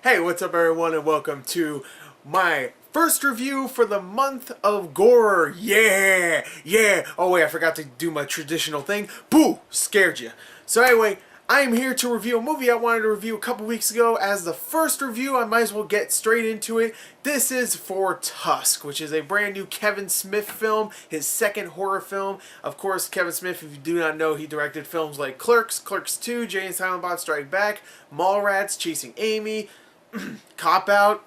Hey, what's up everyone, and welcome to my first review for the month of Gorror. Yeah! Oh wait, I forgot to do my traditional thing. Boo! Scared you. So anyway, I am here to review a movie I wanted to review a couple weeks ago. As the first review, I might as well get straight into it. This is for Tusk, which is a brand new Kevin Smith film, his second horror film. Of course, Kevin Smith, if you do not know, he directed films like Clerks, Clerks 2, Jay and Silent Bob Strike Back, Mallrats, Chasing Amy, Cop Out.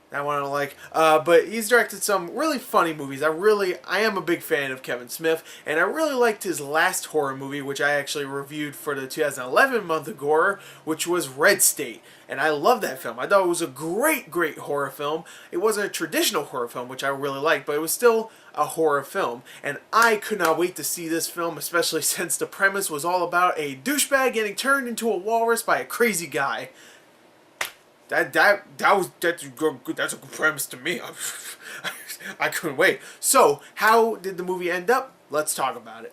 That one I don't like. But he's directed some really funny movies. I am a big fan of Kevin Smith, and I really liked his last horror movie, which I actually reviewed for the 2011 month of Gorror, which was Red State. And I love that film. I thought it was a great horror film. It wasn't a traditional horror film, which I really liked, but it was still a horror film. And I could not wait to see this film, especially since the premise was all about a douchebag getting turned into a walrus by a crazy guy. That's a good premise to me. I couldn't wait. So, how did the movie end up? Let's talk about it.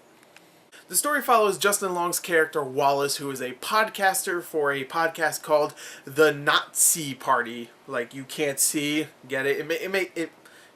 The story follows Justin Long's character Wallace, who is a podcaster for a podcast called The Nazi Party. Like, you can't see, get it? It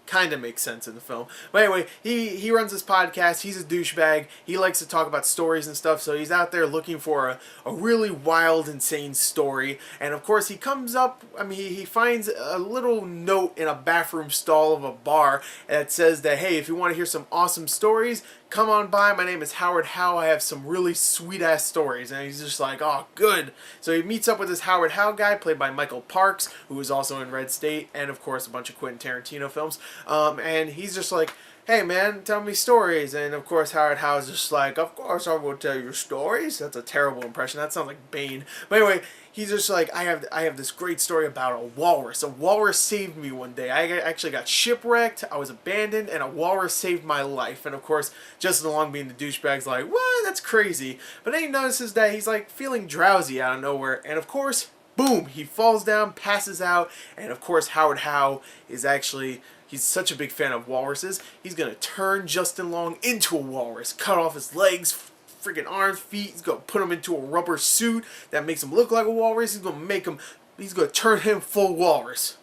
kind of makes sense in the film. But anyway, he runs this podcast. He's a douchebag. He likes to talk about stories and stuff, so he's out there looking for a really wild, insane story. And of course, he comes up, he finds a little note in a bathroom stall of a bar that says that, hey, if you want to hear some awesome stories, come on by. My name is Howard Howe. I have some really sweet-ass stories. And he's just like, oh, good. So he meets up with this Howard Howe guy, played by Michael Parks, who was also in Red State, and of course a bunch of Quentin Tarantino films. And he's just like, hey man, tell me stories. And of course Howard Howe is just like, of course I will tell you stories. That's a terrible impression. That sounds like Bane. But anyway, he's just like, I have this great story about a walrus. A walrus saved me one day. I actually got shipwrecked, I was abandoned, and a walrus saved my life. And of course, Justin Long being the douchebag's like, what? That's crazy. But then he notices that he's like feeling drowsy out of nowhere. And of course, boom, he falls down, passes out. And of course, Howard Howe is actually... he's such a big fan of walruses, he's going to turn Justin Long into a walrus, cut off his legs, freaking arms, feet. He's going to put him into a rubber suit that makes him look like a walrus. He's going to turn him full walrus.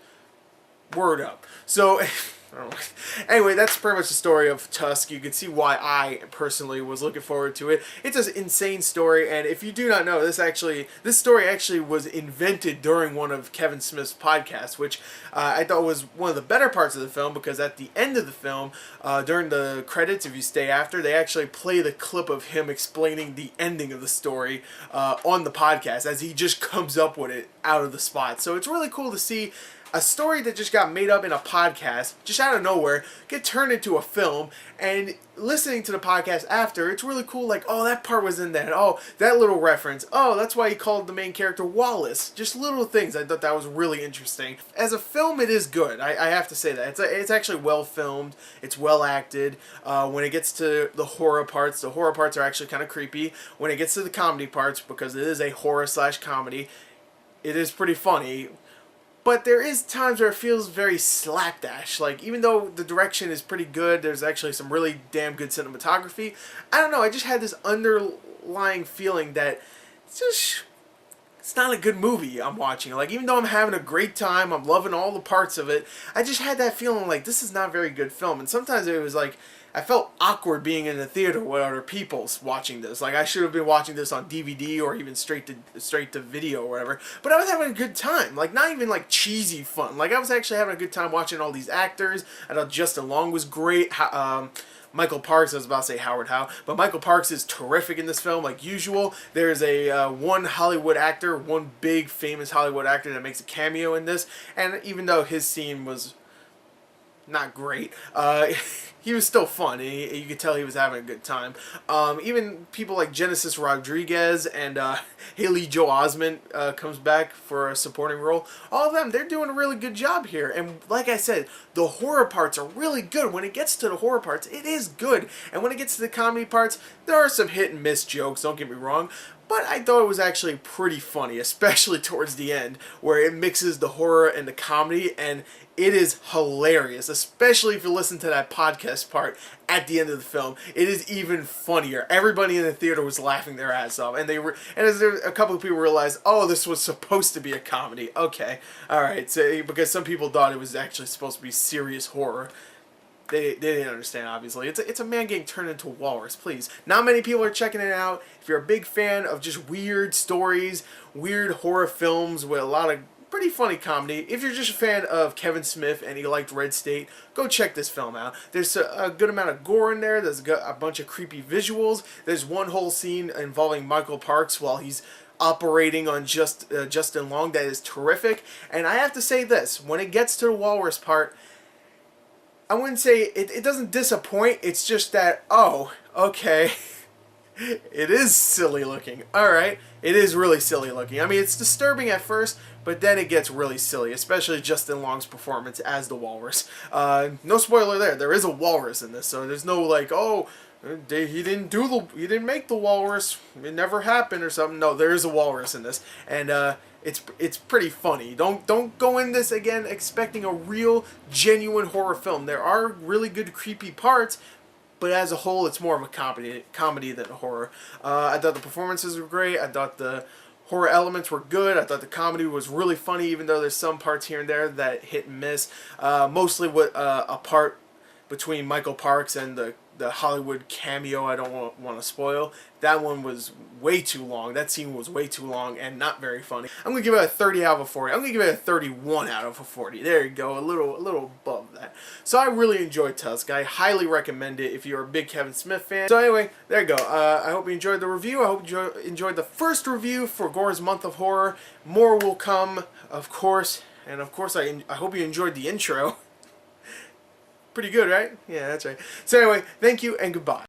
Word up. So... I don't know. Anyway, that's pretty much the story of Tusk. You can see why I personally was looking forward to it. It's an insane story, and if you do not know, this story actually was invented during one of Kevin Smith's podcasts, which I thought was one of the better parts of the film, because at the end of the film, during the credits, if you stay after, they actually play the clip of him explaining the ending of the story on the podcast, as he just comes up with it out of the spot. So it's really cool to see a story that just got made up in a podcast, just out of nowhere, get turned into a film, and listening to the podcast after, it's really cool, like, oh, that part was in that, oh, that little reference, oh, that's why he called the main character Wallace. Just little things. I thought that was really interesting. As a film, it is good. I have to say that. It's actually well filmed. It's well acted. When it gets to the horror parts are actually kind of creepy. When it gets to the comedy parts, because it is a horror/comedy, it is pretty funny. But there is times where it feels very slapdash. Like, even though the direction is pretty good, there's actually some really damn good cinematography. I don't know, I just had this underlying feeling that it's not a good movie I'm watching. Like, even though I'm having a great time, I'm loving all the parts of it, I just had that feeling like this is not a very good film. And sometimes it was like, I felt awkward being in the theater with other people watching this. Like, I should have been watching this on DVD or even straight to video or whatever. But I was having a good time. Like, not even like cheesy fun. Like, I was actually having a good time watching all these actors. I thought Justin Long was great. Michael Parks, I was about to say Howard Howe, but Michael Parks is terrific in this film, like usual. There's one Hollywood actor, one big famous Hollywood actor that makes a cameo in this, and even though his scene was not great, he was still fun. You could tell he was having a good time. Even people like Genesis Rodriguez and Haley Joel Osment comes back for a supporting role. All of them, they're doing a really good job here. And like I said, the horror parts are really good. When it gets to the horror parts, it is good. And when it gets to the comedy parts, there are some hit and miss jokes, don't get me wrong. but I thought it was actually pretty funny, especially towards the end, where it mixes the horror and the comedy, and it is hilarious, especially if you listen to that podcast part at the end of the film. It is even funnier. Everybody in the theater was laughing their ass off, and as a couple of people realized, oh, this was supposed to be a comedy. Okay, all right, so because some people thought it was actually supposed to be serious horror. They didn't understand, obviously. It's a man getting turned into a walrus, please. Not many people are checking it out. If you're a big fan of just weird stories, weird horror films with a lot of pretty funny comedy, if you're just a fan of Kevin Smith and you liked Red State, go check this film out. There's a good amount of gore in there. There's a bunch of creepy visuals. There's one whole scene involving Michael Parks while he's operating on Justin Long that is terrific. And I have to say this, when it gets to the walrus part, I wouldn't say it doesn't disappoint. It's just that, oh, okay, it is silly looking. All right, it is really silly looking. I mean, it's disturbing at first, but then it gets really silly, especially Justin Long's performance as the walrus. No spoiler there. There is a walrus in this, so there's no like, oh, he didn't make the walrus. It never happened or something. No, there is a walrus in this, and it's pretty funny. Don't go in this again expecting a real, genuine horror film. There are really good creepy parts, but as a whole, it's more of a comedy than a horror. I thought the performances were great. I thought the horror elements were good. I thought the comedy was really funny, even though there's some parts here and there that hit and miss. Mostly with a part between Michael Parks and the Hollywood cameo I don't want to spoil. That one was way too long. That scene was way too long and not very funny. I'm going to give it a 30 out of a 40. I'm going to give it a 31 out of a 40. There you go. A little above that. So I really enjoyed Tusk. I highly recommend it if you're a big Kevin Smith fan. So anyway, there you go. I hope you enjoyed the review. I hope you enjoyed the first review for Gorror's Month of Horror. More will come, of course. And of course, I hope you enjoyed the intro. Pretty good, right? Yeah, that's right. So anyway, thank you and goodbye.